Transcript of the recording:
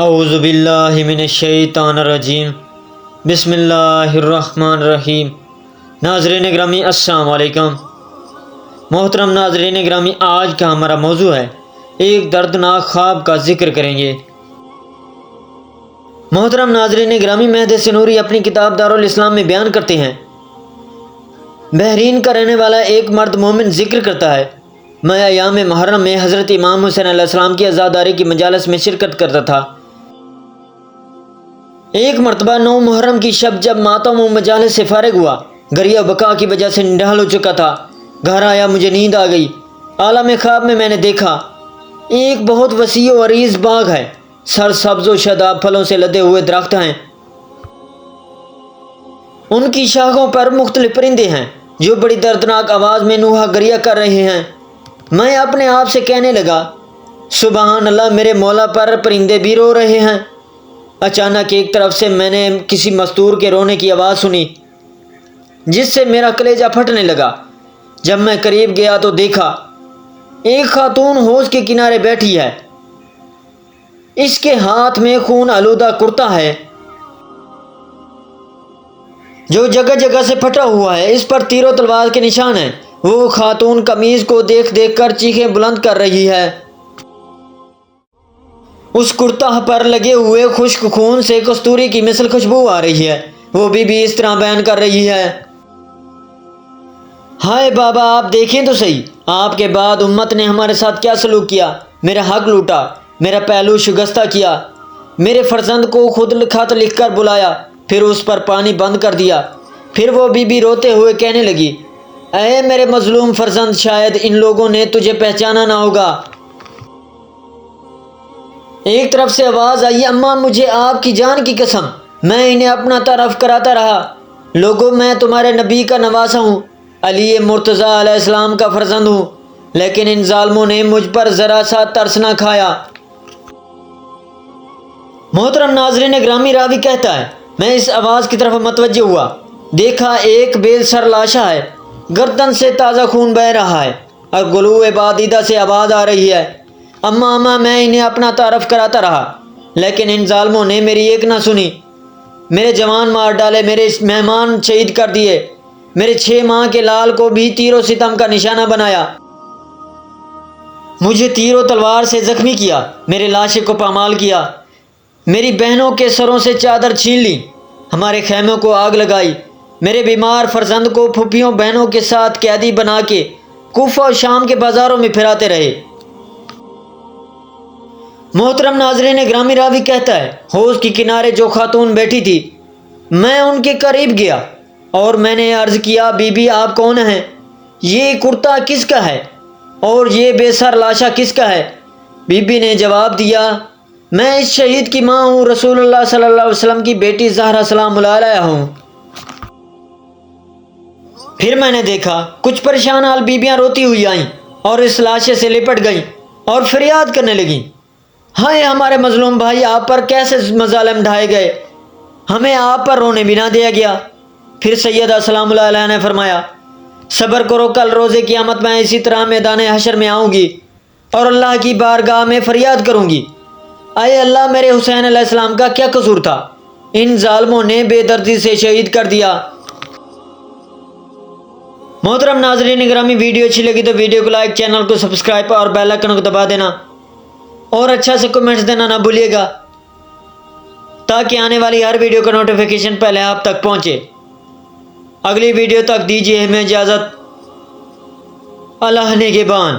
اعوذ باللہ من الشیطان الرجیم بسم اللہ الرحمن الرحیم۔ ناظرین گرامی السلام علیکم۔ محترم ناظرین گرامی، آج کا ہمارا موضوع ہے ایک دردناک خواب کا ذکر کریں گے۔ محترم ناظرین گرامی، مہدی سنوری اپنی کتاب دارالاسلام میں بیان کرتے ہیں، بحرین کا رہنے والا ایک مرد مومن ذکر کرتا ہے، میں ایام محرم میں حضرت امام حسین علیہ السلام کی عزاداری کی مجالس میں شرکت کرتا تھا۔ ایک مرتبہ 9 محرم کی شب جب ماتم و مجالس سے فارغ ہوا، گریہ بکا کی وجہ سے نڈھال ہو چکا تھا، گھر آیا، مجھے نیند آ گئی۔ عالم خواب میں نے دیکھا ایک بہت وسیع و عریض باغ ہے، سر سبز و شاداب پھلوں سے لدے ہوئے درخت ہیں، ان کی شاخوں پر مختلف پرندے ہیں جو بڑی دردناک آواز میں نوحہ گریہ کر رہے ہیں۔ میں اپنے آپ سے کہنے لگا، سبحان اللہ، میرے مولا پر پرندے بھی رو رہے ہیں۔ اچانک ایک طرف سے میں نے کسی مستور کے رونے کی آواز سنی جس سے میرا کلیجہ پھٹنے لگا۔ جب میں قریب گیا تو دیکھا ایک خاتون حوض کے کنارے بیٹھی ہے، اس کے ہاتھ میں خون آلودہ کرتا ہے جو جگہ جگہ سے پھٹا ہوا ہے، اس پر تیر و تلوار کے نشان ہیں۔ وہ خاتون قمیض کو دیکھ دیکھ کر چیخیں بلند کر رہی ہے، اس کرتا پر لگے ہوئے خشک خون سے کستوری کی مثل خوشبو آ رہی ہے۔ وہ بھی اس طرح بیان کر رہی ہے، ہائے بابا، آپ دیکھیں تو صحیح، آپ کے بعد امت نے ہمارے ساتھ کیا سلوک کیا، میرا حق لوٹا، میرا پہلو شکستہ کیا، میرے فرزند کو خود خط لکھ کر بلایا، پھر اس پر پانی بند کر دیا۔ پھر وہ بھی روتے ہوئے کہنے لگی، اے میرے مظلوم فرزند، شاید ان لوگوں نے تجھے پہچانا نہ ہوگا۔ ایک طرف سے آواز آئی، اماں، مجھے آپ کی جان کی قسم، میں انہیں اپنا تعارف کراتا رہا، لوگوں، میں تمہارے نبی کا نواسہ ہوں، علی مرتضیٰ علیہ السلام کا فرزند ہوں، لیکن ان ظالموں نے مجھ پر ذرا سا ترس نہ کھایا۔ محترم ناظرین گرامی، راوی کہتا ہے، میں اس آواز کی طرف متوجہ ہوا، دیکھا ایک بے سر لاشا ہے، گردن سے تازہ خون بہہ رہا ہے اور گلوئے بادیدہ سے آواز آ رہی ہے، اماں، میں انہیں اپنا تعارف کراتا رہا، لیکن ان ظالموں نے میری ایک نہ سنی، میرے جوان مار ڈالے، میرے مہمان شہید کر دیے، میرے 6 ماہ کے لال کو بھی تیر و ستم کا نشانہ بنایا، مجھے تیر و تلوار سے زخمی کیا، میرے لاشے کو پامال کیا، میری بہنوں کے سروں سے چادر چھین لی، ہمارے خیموں کو آگ لگائی، میرے بیمار فرزند کو پھوپھیوں بہنوں کے ساتھ قیدی بنا کے کوفہ و شام کے بازاروں میں پھراتے رہے۔ محترم ناظرین گرامی، راوی کہتا ہے، حوض کے کنارے جو خاتون بیٹھی تھی، میں ان کے قریب گیا اور میں نے عرض کیا، بی بی، آپ کون ہیں؟ یہ کرتا کس کا ہے اور یہ بے سر لاشا کس کا ہے؟ بی بی نے جواب دیا، میں اس شہید کی ماں ہوں، رسول اللہ صلی اللہ علیہ وسلم کی بیٹی زہرا سلام اللہ علیہا ہوں۔ پھر میں نے دیکھا کچھ پریشان حال بیبیاں روتی ہوئی آئیں اور اس لاشے سے لپٹ گئیں اور فریاد کرنے لگیں، ہائے ہمارے مظلوم بھائی، آپ پر کیسے مظالم ڈھائے گئے، ہمیں آپ پر رونے بھی نہ دیا گیا۔ پھر سیدہ سلام اللہ علیہا نے فرمایا، صبر کرو، کل روز قیامت میں اسی طرح میدان حشر میں آؤں گی اور اللہ کی بارگاہ میں فریاد کروں گی، اے اللہ، میرے حسین علیہ السلام کا کیا قصور تھا، ان ظالموں نے بے دردی سے شہید کر دیا۔ محترم ناظرین گرامی، ویڈیو اچھی لگی تو ویڈیو کو لائک، چینل کو سبسکرائب اور بیل آئیکن کو دبا دینا اور اچھا سے کمنٹس دینا نہ بھولیے گا تاکہ آنے والی ہر ویڈیو کا نوٹیفیکیشن پہلے آپ تک پہنچے۔ اگلی ویڈیو تک دیجیے ہمیں اجازت، اللہ نگہبان۔